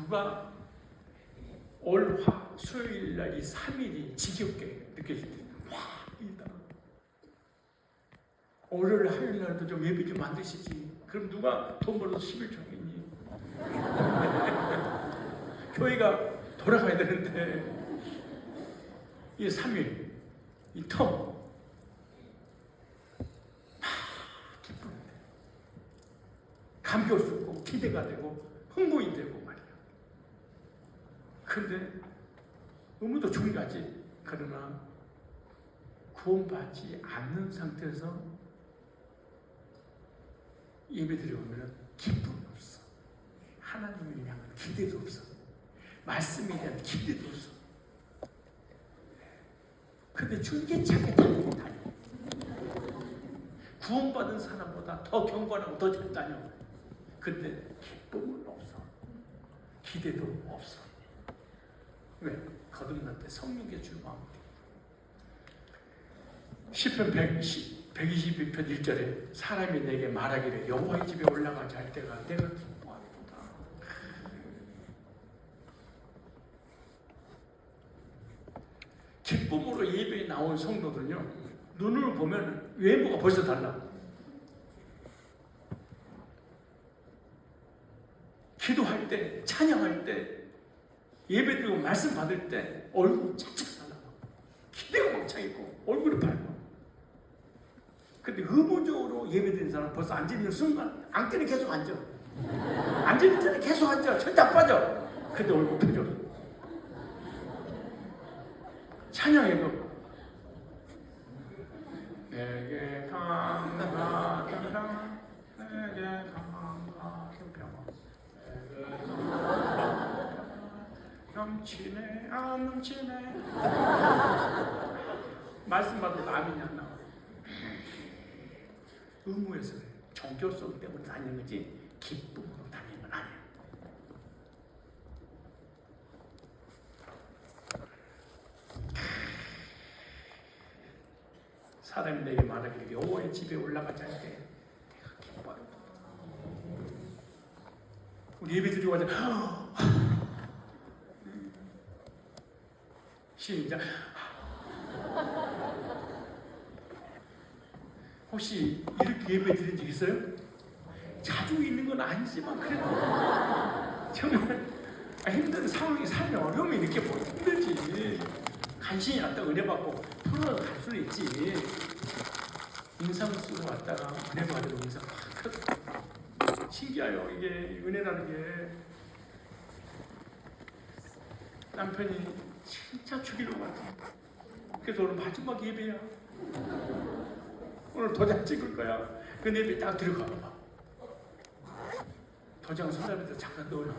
누가 올 수요일 날 이 3일이 지겹게 느껴질 때 와, 이다. 월요일 화요일 날도 좀 예배 좀 만드시지. 그럼 누가 돈 벌어서 10일 줘겠니? 교회가 돌아가야 되는데 이 3일 이 텀 기쁜데 감격스럽고 기대가 되고 흥분이 되고 말이야. 그런데 의무도 중요하지. 그러나 구원받지 않는 상태에서 예배드리고 오면 기쁨이 없어. 하나님을 향한 기대도 없어. 말씀에 대한 기대도 없어. 근데 줄기차게 다니고 다녀. 구원받은 사람보다 더 경건하고 더 잘 다녀. 근데 기쁨은 없어. 기대도 없어. 왜? 거듭날 때 성령께 줄 마음이 돼. 시편 122편 1절에 사람이 내게 말하기를 여호와의 집에 올라가자 할 때가 내가 기뻐하리로다. 기쁨으로 예배에 나온 성도들은요, 눈으로 보면 외모가 벌써 달라. 기도할 때, 찬양할 때, 예배드리고 말씀 받을 때 얼굴 착착 달라. 기대가 왕창 있고 얼굴이 밝고. 근데 의무적으로 예배드리는 사람은 벌써 앉아있는 순간 앉기는 계속 앉아. 앉아있는 자리에 계속 앉아. 절대 안 빠져. 근데 얼굴 펴져. 찬양해도 내게 강하다 내게 강하다 넘치네 안 넘치네. 말씀 받아도 아멘이 안 나와. 의무에서 종교성 때문에 다니는 거지 기쁨으로 다니는 건 아니야. 사람이 내게 말하기를 여호와의 집에 올라가자 할 때 내가 기뻐하리로다. 우리 예배 드리고 가자. 시작. 혹시 이렇게 예배 드린 적 있어요? 자주 있는 건 아니지만 그래도 정말 힘든 상황이 삶의 어려움이 이렇게 보기 힘들지. 간신히 왔다가 은혜 받고 풀어갈 수는 있지. 인상 쓰고 왔다가 은혜 받으러 인상 신기해요. 이게 은혜라는 게. 남편이 진짜 죽일 것 같아. 그래서 오늘 마지막 예배야. 오늘 도장 찍을 거야. 그 예배 딱 들어가 봐. 도장 손잡이에다 잠깐 넣어라.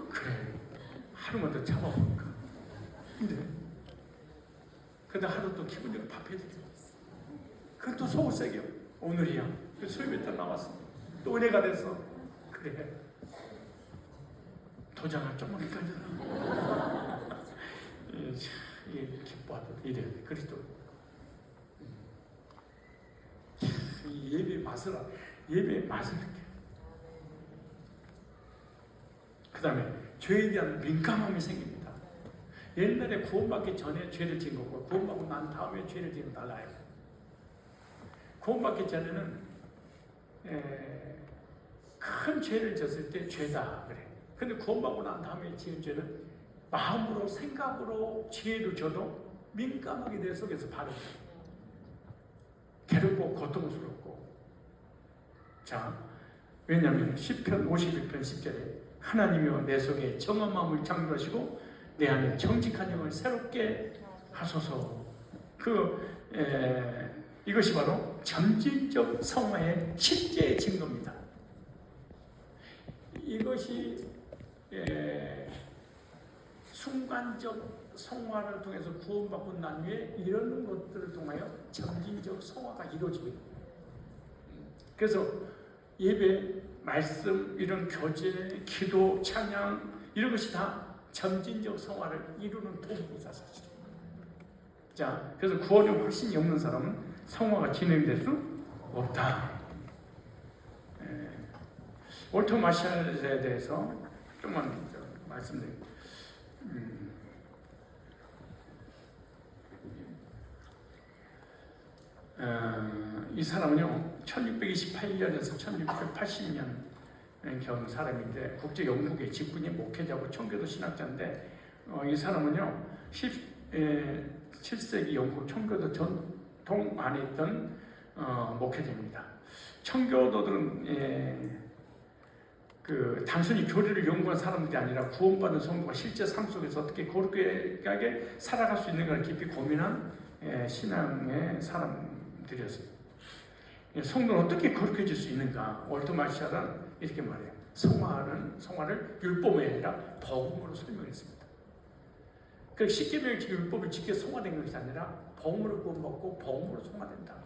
그래. 하루만 더 참아볼까. 근데 하루 또 기분 좋게 밥 해주죠. 그건 또 속을 새겨. 오늘이야. 그 수요일 딱 나왔어. 또 은혜가 됐어. 그래. 도장을 조금 헷갈리잖아. 이게 기뻐하다. 이래야 돼. 그리스도. 이 예배의 맛을 느껴. 그 다음에 죄에 대한 민감함이 생깁니다. 옛날에 구원받기 전에 죄를 지은 거고 구원받고 난 다음에 죄를 지은 건 달라요. 구원받기 전에는 큰 죄를 졌을 때 죄다 그래. 근데 구원받고 난 다음에 지은 죄는 마음으로 생각으로 죄를 져도 민감하게 내 속에서 바로 괴롭고 고통스럽고. 자, 왜냐하면 시편 51편 10절에 하나님이여 내 속에 정한 마음을 창조하시고 내 안에 정직한 영을 새롭게 하소서. 이것이 바로 점진적 성화의 실제 증거입니다. 이것이 순간적 성화를 통해서 구원받고 난 후에 이런 것들을 통하여 점진적 성화가 이루어지고 있습니다. 그래서 예배, 말씀, 이런 교제, 기도, 찬양 이런 것이 다 점진적 성화를 이루는 도구이다 사실. 자, 그래서 구원의 확신이 없는 사람은 성화가 진행될 수 없다. 월터 마샬에 대해서 조금만 말씀드릴게요. 이 사람은요 1628년에서 1680년 경 사람인데 국제 영국의 직분이 목회자고 청교도 신학자인데 이 사람은요 17세기 영국 청교도 전통 안에 있던 목회자입니다. 청교도들은 단순히 교리를 연구한 사람들이 아니라 구원받은 성도가 실제 삶 속에서 어떻게 거룩하게 살아갈 수 있는가를 깊이 고민한 신앙의 사람들이었어요. 성도는 어떻게 거룩해질 수 있는가? 월터 마샬은 이렇게 말해요. 성화를 율법이 아니라 복음으로 설명했습니다. 그 십계명의 율법을 지켜 성화된 것이 아니라 복음으로 구원받고 복음으로 성화된다.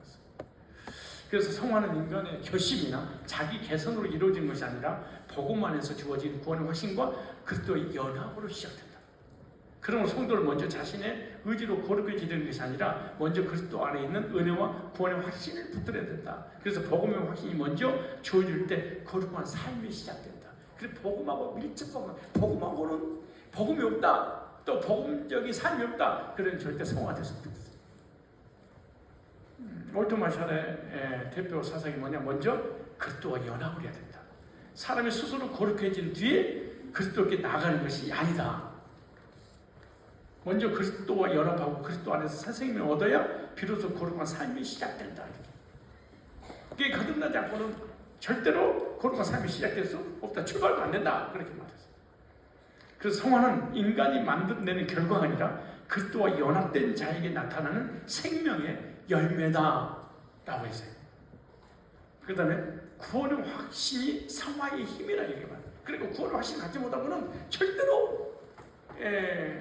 그래서 성화는 인간의 결심이나 자기 개선으로 이루어진 것이 아니라 복음 안에서 주어진 구원의 확신과 그리스도의 연합으로 시작된다. 그러므로 성도를 먼저 자신의 의지로 거룩해지는 것이 아니라 먼저 그리스도 안에 있는 은혜와 구원의 확신을 붙들어야 된다. 그래서 복음의 확신이 먼저 주어질 때 거룩한 삶이 시작된다. 그래서 복음하고 밀접하고 복음하고는 복음이 없다. 또 복음적인 삶이 없다. 그러면 절대 성화될 수 없다. 월터 마샬의 대표 사상이 뭐냐? 먼저 그리스도와 연합을 해야 된다. 사람이 스스로 거룩해진 뒤에 그리스도께 나가는 것이 아니다. 먼저 그리스도와 연합하고 그리스도 안에서 새 생명을 얻어야 비로소 거룩한 삶이 시작된다. 그게 거듭나지 않고는 절대로 거룩한 삶이 시작될 수 없다. 출발도 안 된다. 그렇게 말했어요. 그래서 성화는 인간이 만들어내는 결과가 아니라 그리스도와 연합된 자에게 나타나는 생명의 열매다 라고 했어요. 그 다음에 구원의 확신이 성화의 힘이라 이렇게 말해요. 그리고 구원의 확신을 갖지 못하고는 절대로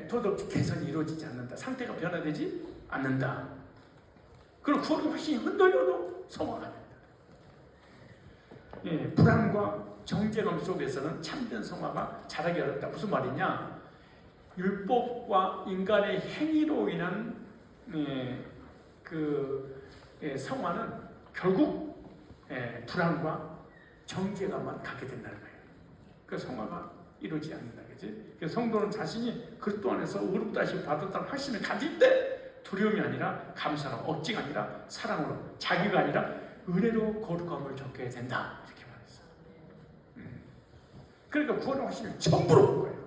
도덕 개선이 이루어지지 않는다. 상태가 변화되지 않는다. 그리고 구원의 확신이 흔들려도 성화가 된다. 불안과 정죄감 속에서는 참된 성화가 자라기 어렵다. 무슨 말이냐? 율법과 인간의 행위로 인한 성화는 결국 불안과 정죄감만 갖게 된다는 거예요. 그 성화가 이루어지지 않는다, 그렇지? 그래서 성도는 자신이 그리스도 안에서 의롭다시 받았다는 확신을 가질 때 두려움이 아니라 감사로, 억지가 아니라 사랑으로, 자기가 아니라 은혜로 거룩함을 겪게 된다. 이렇게 말했어요. 그러니까 구원의 확신을 전부로 본 거예요.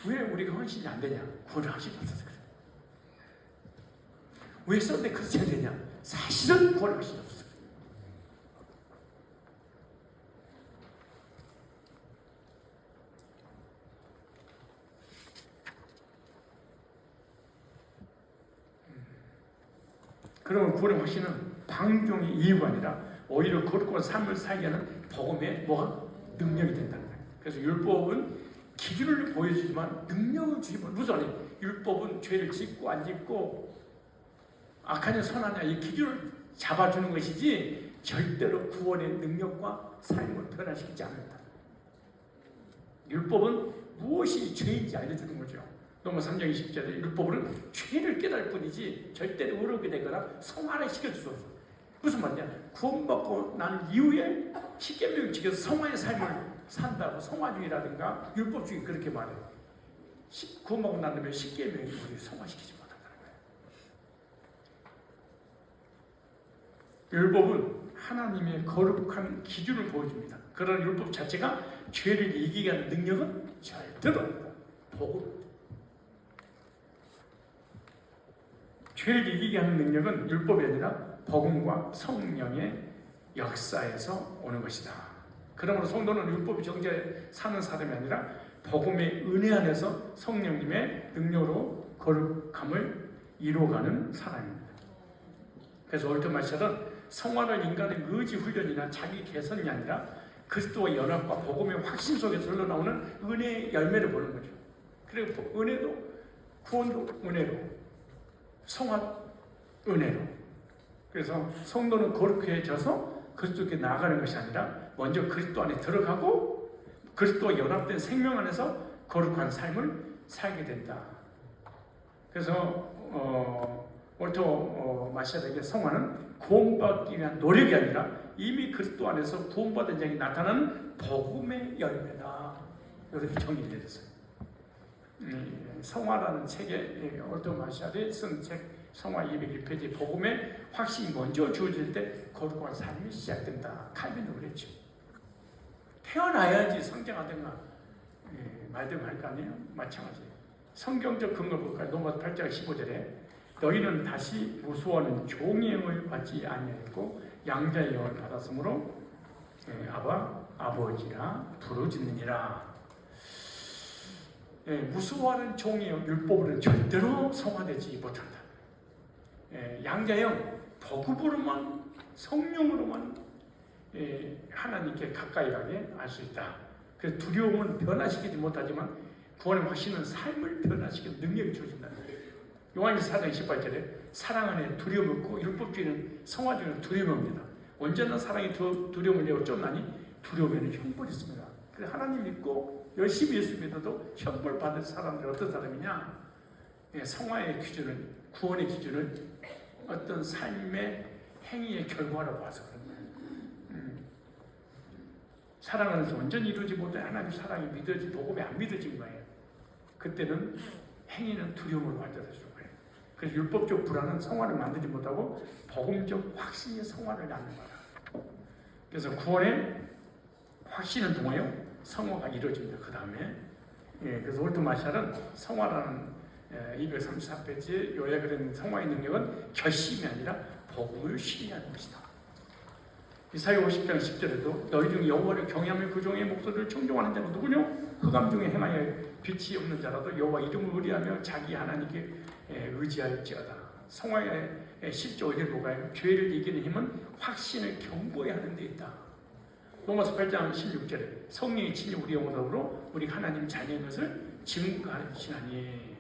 왜 우리가 확신이 안 되냐? 구원의 확신이 없어서 그래. 왜 썬데 그렇게 해야 되냐? 사실은 구원의 확신이 없어서 그래. 그러면 구원의 확신은 방종의 이유가 아니라 오히려 거룩한 삶을 살게 하는 복음의 뭐가? 능력이 된다는 거예요. 그래서 율법은 기준을 보여주지만 능력을 주지만 무슨 말이에요? 율법은 죄를 짓고 안 짓고 악하냐 선하냐 이 기준을 잡아주는 것이지 절대로 구원의 능력과 삶을 변화시키지 않는다. 율법은 무엇이 죄인지 알려주는 거죠. 로마 3장 20절에 율법으로는 죄를 깨달을 뿐이지 절대로 의롭게 되거나 성화를 시켜줄 수 없어. 무슨 말이냐? 구원받고 난 이후에 십계명을 지켜서 성화의 삶을 산다고 성화주의라든가 율법주의 그렇게 말해요. 구원받고 난 다음에 십계명이 우리를 성화시키지 못한다는 거예요. 율법은 하나님의 거룩한 기준을 보여줍니다. 그런 율법 자체가 죄를 이기게 하는 능력은 절대로 없다. 복음. 죄를 이기게 하는 능력은 율법이 아니라 복음과 성령의 역사에서 오는 것이다. 그러므로 성도는 율법이 정죄 사는 사람이 아니라 복음의 은혜 안에서 성령님의 능력으로 거룩함을 이루어가는 사람입니다. 그래서 월터 마샬은 성화를 인간의 의지 훈련이나 자기 개선이 아니라 그리스도와 연합과 복음의 확신 속에서 흘러나오는 은혜의 열매를 보는 거죠. 그리고 은혜도 구원도 은혜로 성화 은혜로. 그래서 성도는 거룩해져서 그리스도께 나아가는 것이 아니라 먼저 그리스도 안에 들어가고 그리스도와 연합된 생명 안에서 거룩한 삶을 살게 된다. 그래서 오늘도 마셔야 되게 성화는 구원받기 위한 노력이 아니라 이미 그리스도 안에서 구원받은 자에게 나타나는 복음의 열매다. 이렇게 정의를 내렸어요. 성화라는 책에 오늘도 마셔야 쓴 책 성화 201페이지 복음의 확신이 먼저 주어질 때 거룩한 삶이 시작된다. 칼빈도 그랬죠. 태어나야지 성장하든가 말든가 할 거 아니에요? 마찬가지예요. 성경적 근거 볼까요? 로마서 8장 15절에 너희는 다시 무수하는 종의 영을 받지 아니하였고 양자의 영을 받았으므로 아바 아버지라 부르짖느니라. 무수하는 종의 영, 율법으로는 절대로 성화되지 못한다. 양자의 영, 복음으로만 성령으로만 하나님께 가까이 가게 알 수 있다. 그래서 두려움은 변화시키지 못하지만 구원의 확신은 삶을 변화시키는 능력이 주어진다는 거예요. 요한일서 4장 18절에 사랑 안에 두려움이 없고 율법주의는 성화주의는 두려움이 옵니다. 온전한 사랑이 두려움을 내어 쫓나니 두려움에는 형벌이 있습니다. 그래서 하나님 믿고 열심히 예수 믿어도 형벌 받을 사람들은 어떤 사람이냐? 성화의 기준을, 구원의 기준을 어떤 삶의 행위의 결과로 봐서 그런 거예요. 사랑 안에서 완전히 이루어지지 못해 하나님 사랑이 믿어지 복음이 안 믿어진 거예요. 그때는 행위는 두려움을 만들어주는 거예요. 그래서 율법적 불안은 성화를 만들지 못하고 복음적 확신이 성화를 낳는 거다. 그래서 구원의 확신을 통하여 성화가 이루어집니다. 그 다음에 그래서 올트마샬은 성화라는 234페이지에 요약을 했는 성화의 능력은 결심이 아니라 복음을 신뢰하는 것이다. 이사야 50장 10절에도 너희 중 여호와를 경외하며 그 종의 목소리를 청종하는 자는 누구냐? 흑암 중에 행하여 빛이 없는 자라도 여호와 이름을 의뢰하며 자기 하나님께 의지할지어다. 성화의 실제 어디를 보가요? 죄를 이기는 힘은 확신을 견고히 하는 데 있다. 로마서 8장 16절에 성령이 친히 우리 영혼으로 우리 하나님 자녀인 것을 증거하시나니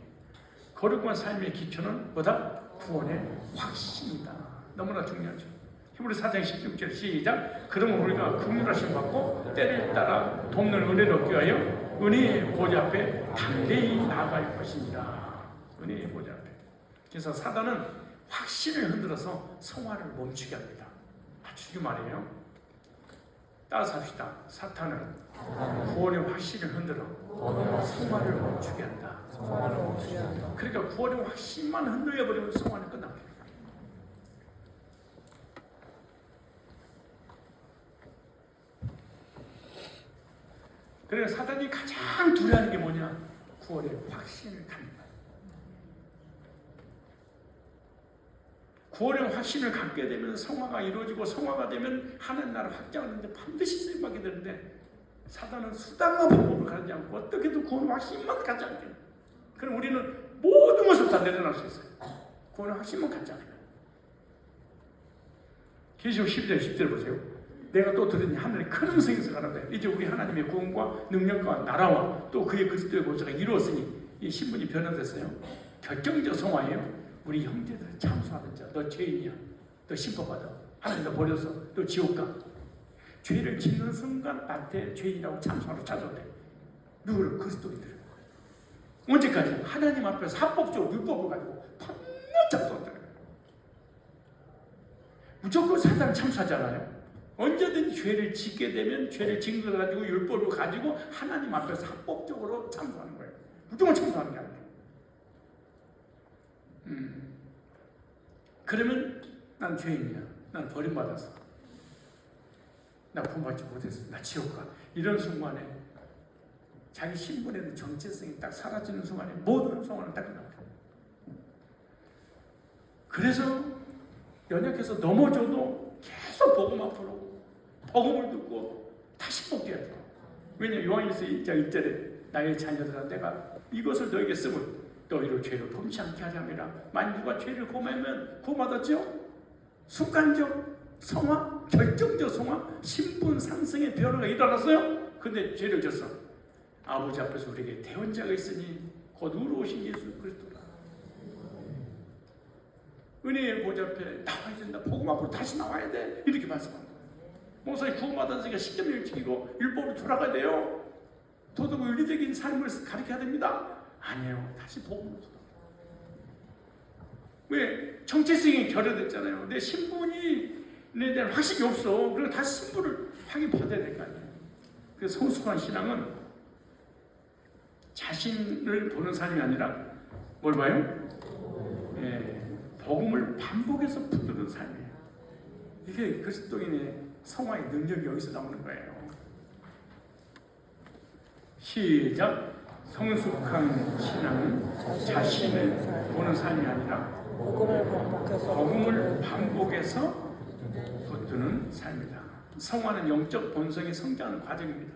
거룩한 삶의 기초는 뭐다? 구원의 확신이다. 너무나 중요하죠. 히브리 4장 16절 시작. 그러면 우리가 긍휼하심 받고 때를 따라 돕는 은혜를 얻기 위하여 은혜의 보좌 앞에 담대히 나아갈 것입니다. 은혜의 보좌 앞에. 그래서 사단은 확신을 흔들어서 성화를 멈추게 합니다. 아주 말이에요. 따라서 합시다. 사탄은 구원의 확신을 흔들어 성화를 멈추게 한다. 그러니까 구원의 확신만 흔들려버리면 성화는 끝납니다. 그래서 사단이 가장 두려워하는 게 뭐냐? 구원의 확신을 갖는 거예요. 구원의 확신을 갖게 되면 성화가 이루어지고 성화가 되면 하나님 나라 확장하는데 반드시 쓰임받게 되는데 사단은 수단과 방법을 가리지 않고 어떻게든 구원의 확신만 갖지 않게 돼요. 그럼 우리는 모든 것을 다 내려놓을 수 있어요. 구원의 확신만 갖지 않아요. 계시록 12절 10절 보세요. 내가 또 들으니 하늘에 큰 음성에서 가라되 이제 우리 하나님의 구원과 능력과 나라와 또 그의 그리스도의 보좌가 이루었으니 이 신분이 변화됐어요. 결정적 성화예요. 우리 형제들을 참수하는 자, 너 죄인이야. 너 심판받아. 하나님 너 버려서 너 지옥 가. 죄를 짓는 순간 나한테 죄인이라고 참수하러 찾아오래. 누구를? 그리스도인들을. 언제까지? 하나님 앞에서 합법적으로 율법을 가지고 반면 참수한다는 거예요. 무조건 사단을 참수하잖아요. 언제든지 죄를 짓게 되면 죄를 짓는 걸 가지고 율법을 가지고 하나님 앞에서 합법적으로 참수하는 거예요. 무조건 참수하는 게 아니에요. 그러면 난 죄인이야. 난 버림받았어. 나 구원받지 못했어. 나 지옥 가. 이런 순간에 자기 신분에 대한 정체성이 딱 사라지는 순간에 모든 순간은 딱 끝납니다. 그래서 연약해서 넘어져도 계속 복음 앞으로 복음을 듣고 다시 복귀해야 돼요. 왜냐하면 요한일서 1장 1절에 나의 자녀들아 내가 이것을 너에게 쓰면 너희를 죄를 범치 않게 하자매라. 만일 누가 죄를 범하면 구원받았죠? 순간적 성화, 결정적 성화, 신분 상승의 변화가 일어났어요. 근데 죄를 졌어. 아버지 앞에서 우리에게 대언자가 있으니 곧 의로우신 예수 그리스도라. 은혜의 보좌 앞에 나와야 된다. 복음 앞으로 다시 나와야 돼. 이렇게 말씀합니다. 목사님 구원받았으니까 십계명을 지키고 율법으로 돌아가야 돼요. 도덕 윤리적인 삶을 가르쳐야 됩니다. 아니에요. 다시 복음으로 돌아가요. 왜? 정체성이 결여됐잖아요. 내 신분이 내 대한 확신이 없어. 그리고 다시 신분을 확인받아야 될 거 아니에요. 그래서 성숙한 신앙은 자신을 보는 삶이 아니라 뭘 봐요? 복음을 반복해서 붙드는 삶이에요. 이게 그리스도인의 성화의 능력이 여기서 나오는 거예요. 시작. 성숙한 신앙은 자신을 보는 삶이 아니라 복음을 반복해서 붙드는 삶이다. 성화는 영적 본성이 성장하는 과정입니다.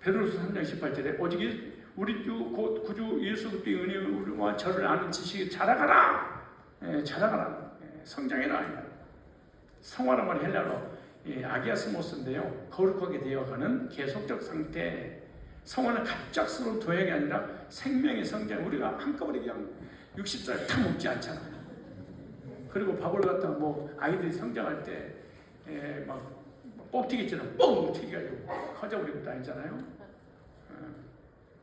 베드로서 3장 18절에 오직 우리 주 곧 구주 예수 그리스도의 은혜와 저를 아는 지식에 자라가라. 자라가라. 성장해라. 성화란 말이 헬라어로 아기아스모스인데요. 거룩하게 되어가는 계속적 상태. 성화는 갑작스러운 도약이 아니라 생명의 성장. 우리가 한꺼번에 그냥 60살 다 먹지 않잖아요. 그리고 밥을 갖다가 뭐 아이들이 성장할 때 막 꼭튀기처럼 뻥 튀겨가지고 커져버리고 다니잖아요.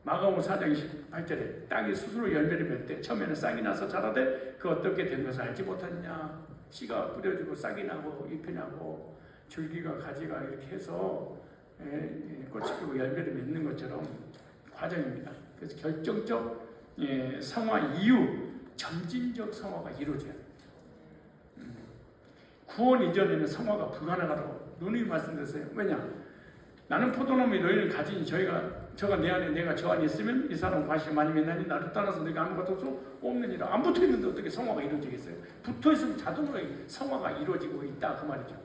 마가복음 4장 28절에 땅이 스스로 열매를 맺되 처음에는 싹이 나서 자라되 그 어떻게 된 것을 알지 못하느냐. 씨가 뿌려지고 싹이 나고 잎이 나고 줄기가 가지가 이렇게 해서 꽃이 피고 열매를 맺는 것처럼 과정입니다. 그래서 결정적 성화 이후 점진적 성화가 이루어져야 돼요. 구원 이전에는 성화가 불가능하다고 누누이 말씀드렸어요. 왜냐? 나는 포도나무에 너희를 가지니 저가 내 안에 내가 저 안에 있으면 이 사람 과실을 많이 맺나니 나를 떠나서 내가 아무것도 없느니라. 안 붙어있는데 어떻게 성화가 이루어지겠어요? 붙어있으면 자동으로 성화가 이루어지고 있다 그 말이죠.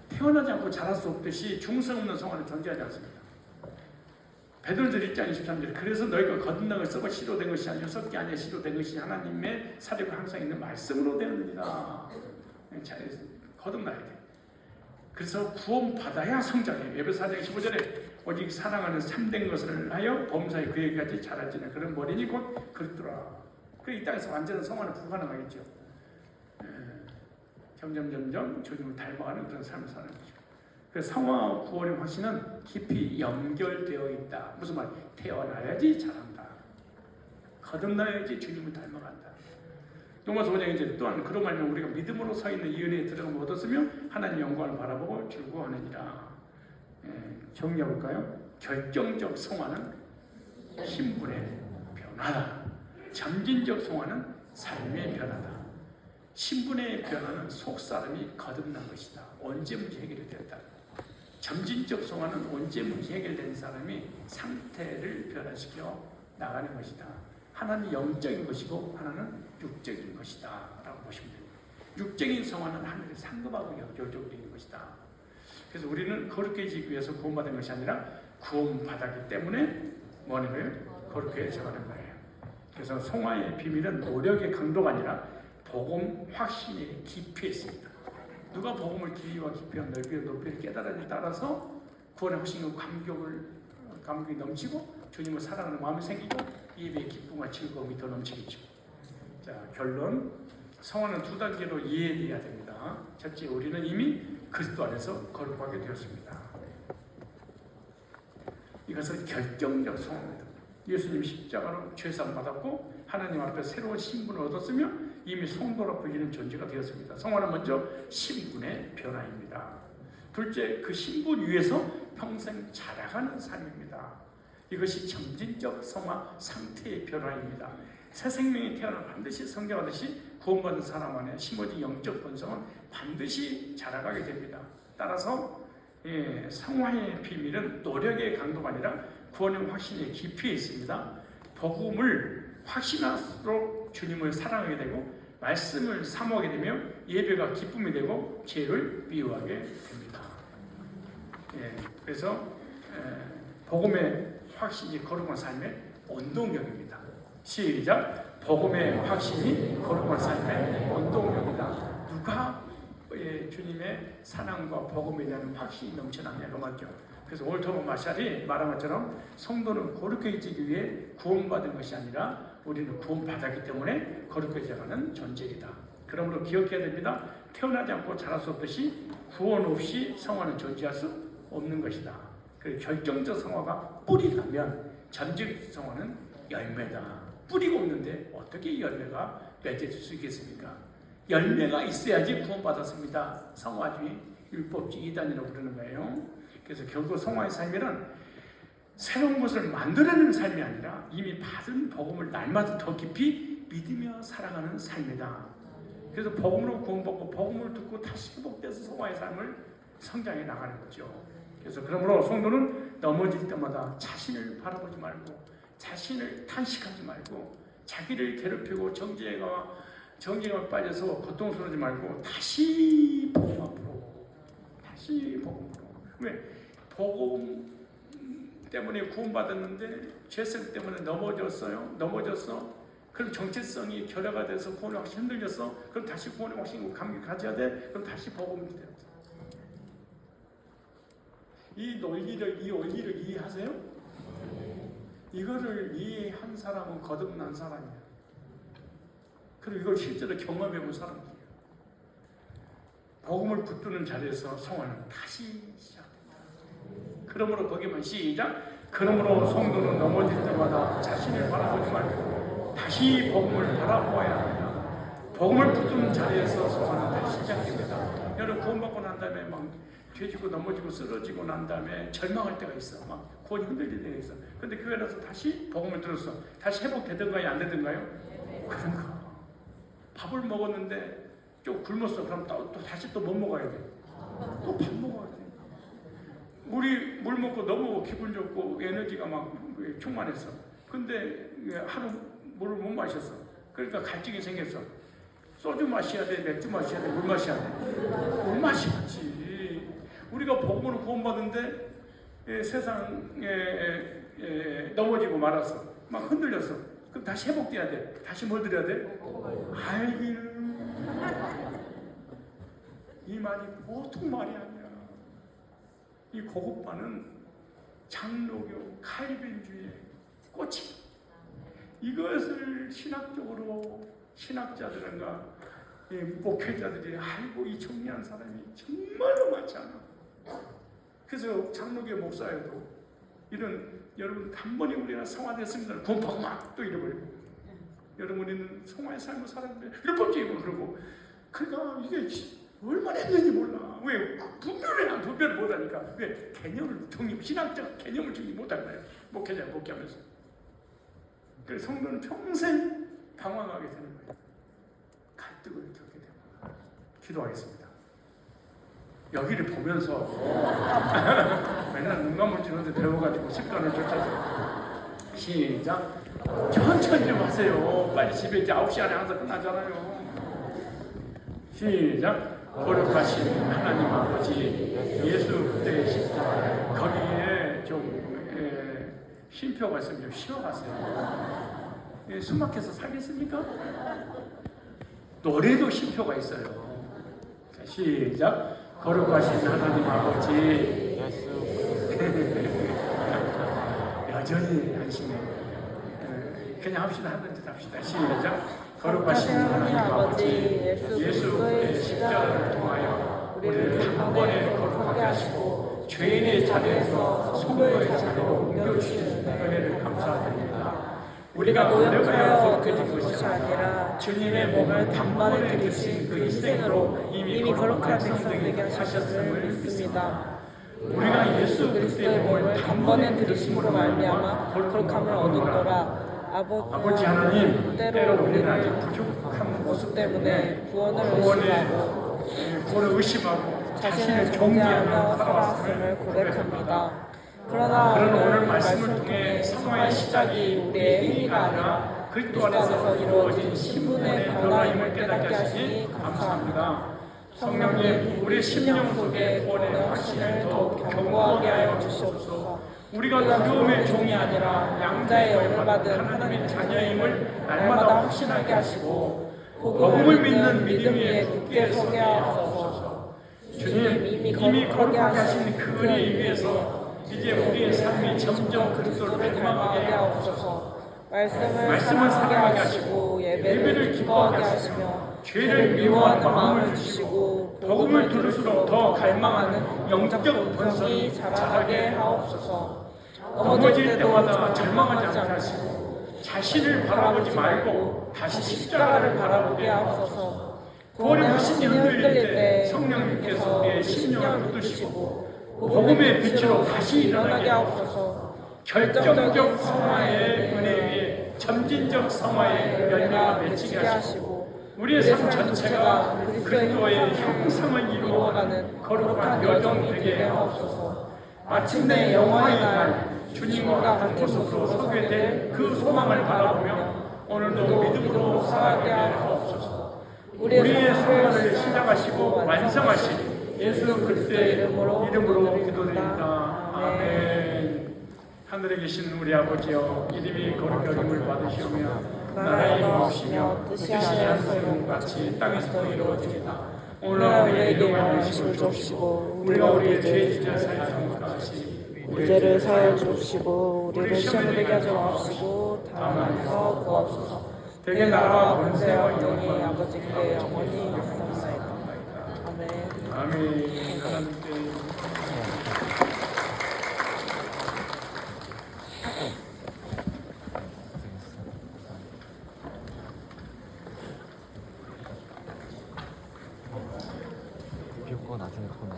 태어나지 않고 자랄 수 없듯이 중성 없는 성화는 존재하지 않습니다. 베드로서 1장 23절 그래서 너희가 거듭남을 썩어 씨로 된 것이 아니요 썩지 아니하 씨로 된 것이 하나님의 사력과 항상 있는 말씀으로 되느니라. 거듭나야 돼. 그래서 구원받아야 성장해요. 에베소 4장 15절에 오직 사랑하는 참된 것을 하여 범사에 그에게까지 자라지는 그런 머리니 곧 그렇더라. 이 땅에서 완전한 성화는 불가능하겠죠. 점점 주님을 닮아가는 그런 삶을 사는 거죠. 그래서 성화와 구원의 확신은 깊이 연결되어 있다. 무슨 말? 태어나야지 자란다. 거듭나야지 주님을 닮아간다. 로마서 5장 2절 또한 그로 말미암아 우리가 믿음으로 서 있는 이 은혜에 들어가면 얻었으며 하나님 영광을 바라보고 즐거워하느니라. 정리해볼까요? 결정적 성화는 신분의 변화다. 점진적 성화는 삶의 변화다. 신분의 변화는 속사람이 거듭난 것이다. 언제 문제 해결이 됐다. 점진적 성화는 언제 문제 해결된 사람이 상태를 변화시켜 나가는 것이다. 하나는 영적인 것이고 하나는 육적인 것이다 라고 보시면 됩니다. 육적인 성화는 하늘의 상급하고 연결적으로 있는 것이다. 그래서 우리는 거룩해지기 위해서 구원받은 것이 아니라 구원받았기 때문에 뭐하는 거예요? 거룩해져가는 거예요. 그래서 성화의 비밀은 노력의 강도가 아니라 복음 확신의 깊이에 있습니다. 누가 복음을 길이와 깊이와 넓이와 높이를 깨달음에 따라서 구원의 확신과 감격이 넘치고 주님을 사랑하는 마음이 생기고 예배의 기쁨과 즐거움이 더 넘치겠죠. 자, 결론. 성화는 두 단계로 이해돼야 됩니다. 첫째, 우리는 이미 그리스도 안에서 거룩하게 되었습니다. 이것은 결정적 성화입니다. 예수님 십자가로 죄사함 받았고 하나님 앞에 새로운 신분을 얻었으며 이미 성도로 불리는 존재가 되었습니다. 성화는 먼저 신분의 변화입니다. 둘째, 그 신분 위에서 평생 자라가는 삶입니다. 이것이 점진적 성화 상태의 변화입니다. 새 생명이 태어나 반드시 성장하듯이 구원받은 사람 안에 심어진 영적 본성은 반드시 자라가게 됩니다. 따라서 성화의 비밀은 노력의 강도가 아니라 구원의 확신의 깊이에 있습니다. 복음을 확신할수록 주님을 사랑하게 되고 말씀을 사모하게 되며 예배가 기쁨이 되고 죄를 미워하게 됩니다. 그래서 복음의 확신이 거룩한 삶의 원동력입니다. 시작. 복음의 확신이 거룩한 삶의 원동력이다. 누가 주님의 사랑과 복음에 대한 확신이 넘쳐나냐고 말죠. 그래서 올토브 마샬이 말한 것처럼 성도는 거룩해지기 위해 구원받은 것이 아니라 우리는 구원받았기 때문에 거룩해져가는 존재이다. 그러므로 기억해야 됩니다. 태어나지 않고 자랄 수 없듯이 구원 없이 성화는 존재할 수 없는 것이다. 그리고 결정적 성화가 뿌리라면 점진적 성화는 열매다. 뿌리가 없는데 어떻게 열매가 맺을 수 있겠습니까? 열매가 있어야지 구원받았습니다. 성화주의, 율법주의 이단이라고 그러는 거예요. 그래서 결국 성화의 삶이란 새로운 것을 만들어내는 삶이 아니라 이미 받은 복음을 날마다 더 깊이 믿으며 살아가는 삶이다. 그래서 복음으로 구원받고 복음을 듣고 다시 회복돼서 성화의 삶을 성장해 나가는 거죠. 그래서 그러므로 성도는 넘어질 때마다 자신을 바라보지 말고 자신을 탄식하지 말고 자기를 괴롭히고 정죄가 빠져서 고통스러워하지 말고 다시 복음 앞으로 다시 복음으로. 왜? 복음 때문에 구원받았는데 죄성 때문에 넘어졌어. 그럼 정체성이 결여가 돼서 구원의 확신이 흔들렸어. 그럼 다시 구원의 확신을 감기 가져야 돼. 그럼 다시 복음이 돼요. 이 원리를 이해하세요? 이거를 이해한 사람은 거듭난 사람이야. 그리고 이걸 실제로 경험해본 사람이에요. 복음을 붙드는 자리에서 성화는 다시 시작된다. 그러므로 거기만 시작. 그러므로 성도는 넘어질 때마다 자신을 바라보지 말고 다시 복음을 바라보아야 합니다. 복음을 붙드는 자리에서 성화는 다시 시작됩니다. 여러분 구원받고 난 다음에 막 죄지고 넘어지고 쓰러지고 난 다음에 절망할 때가 있어. 막 구원이 흔들릴 때가 있어. 근데 교회 나서 다시 복음을 들었어. 다시 회복되던가요? 안 되던가요? 그런가. 밥을 먹었는데 좀 굶었어. 그럼 또 다시 또 뭐 먹어야 돼? 또 밥 먹어야 돼. 물 먹고 너무 기분 좋고 에너지가 막 충만했어. 근데 하루 물을 못 마셨어. 그러니까 갈증이 생겼어. 소주 마셔야 돼? 맥주 마셔야 돼? 물 마셔야 돼? 물 마셔야지. 우리가 복음으로 구원받는데 세상에 넘어지고 말았어. 막 흔들렸어. 그럼 다시 회복돼야 돼. 다시 뭘 드려야 돼? 알기는 이 말이 보통 말이 아니야. 이 고급반은 장로교 칼빈주의의 꽃이. 이것을 신학자들과 목회자들이 알고 이 정리한 사람이 정말로 많지 않아. 그래서 장로교 목사여도 여러분 단번에 우리가 성화됐습니다. 구원받고 막 또 잃어버리고. 여러분은 성화의 삶을 살았는데 율법주의고 그러고. 그러니까 이게 얼마나 했는지 몰라. 왜? 분별을 못하니까. 왜? 신학적 개념을 정리 못한 거예요. 목회자 목회하면서. 그래서 성도는 평생 방황하게 되는 거예요. 갈등을 겪게 됩니다. 기도하겠습니다. 여기를 보면서 맨날 눈감을 찌는데 배워가지고 습관을 쫓아서 시작. 천천히 좀 하세요. 빨리 집에 이제 9시 안에 항상 끝나잖아요. 시작. 거룩하신 하나님 아버지 예수 그때의 십자가 거기에 좀 쉼표가 있으면 좀 쉬어가세요. 숨 막혀서 살겠습니까? 노래도 쉼표가 있어요. 자, 시작. 거룩하신 하나님 아버지 여전히 안심해. 그냥 합시다. 하던 짓 합시다. 시작. 거룩하신 하나님 아버지 예수 그리스도의 십자가를 통하여 우리를 한 번에 거룩하게 하시고 죄인의 자리에서 성도의 자리로 옮겨주시는 은혜를 감사드립니다. 우리가 노력하여 거룩해진 것이 아니라 주님의 몸을 단번에 드리신 그 희생으로 이미 거룩한 백성되게 하셨음을 믿습니다. 우리가 예수 그리스도의 몸을 단번에 드리심으로 말미암아 거룩함을 얻었노라. 아버지 하나님, 때로 우리는 아직 부족한 모습 때문에 구원을 의심하고 자신을 정죄하며 살아왔음을 고백합니다. 그러나 오늘 말씀을 통해 성화의 시작이 우리의 행위가 아니라 그리스도 안에서 이루어진 신분의 변화임을 깨닫게 하시니 감사합니다. 성령님, 우리 심령 속에 구원의 확신을 더욱 견고하게 하여 주시옵소서. 우리가 두려움의 종이 아니라 양자의 영을 받은 하나님의 자녀임을 날마다 확신하게 하시고 복음을 믿는 믿음 위에 굳게 서게 하옵소서. 주님, 이미 거룩하게 하신 그 은혜 위에서 이제 우리의 삶이 점점 그리스도를 닮아가게 하옵소서. 말씀을 사랑하게 하시고 예배를 기뻐하게 하시며 죄를 미워하는 마음을 주시고 복음을 들을수록 더 갈망하는 영적 본성이 자라게 하옵소서. 넘어질 때마다 절망하지 않게 하시고 자신을 바라보지 말고 다시 십자가를 바라보게 하옵소서. 구원의 확신이 흔들릴 때 성령님께서 우리의 심령을 붙드시고 복음의 빛으로 다시 일어나게 하옵소서. 결정적 성화의 은혜 위에 점진적 성화의 열매가 맺히게 하시고 우리의 삶 전체가 그리스도의 형상을 이루어가는 거룩한 여정 되게 하옵소서. 마침내 영화의 날 주님과 같은 모습으로 서게 될 그 소망을 바라보며 오늘도 믿음으로 살아가게 하옵소서. 우리의 소원을 시작하시고 완성하신 예수 그리스도의 이름으로 기도드립니다. 아멘. 하늘에 계신 우리 아버지여, 이름이 거룩히 여김을 받으시오며 나라의 임하옵시며 뜻이 하늘에서 같이 땅에서도 이루어지리이다. 오늘 우리에게 양식을 주옵시고 우리가 우리의 죄 지자 사하는 것 같이 우리 죄를 사하여 주옵시고 우리를 시험에 들게 하지 마옵시고 다만 에서 구하옵소서. 대개 나라와 권세와 영광이 영광이 아버지께 영원히 있사옵나이다. 아멘. 아멘. 하나님께 비올 거 나중에 보내.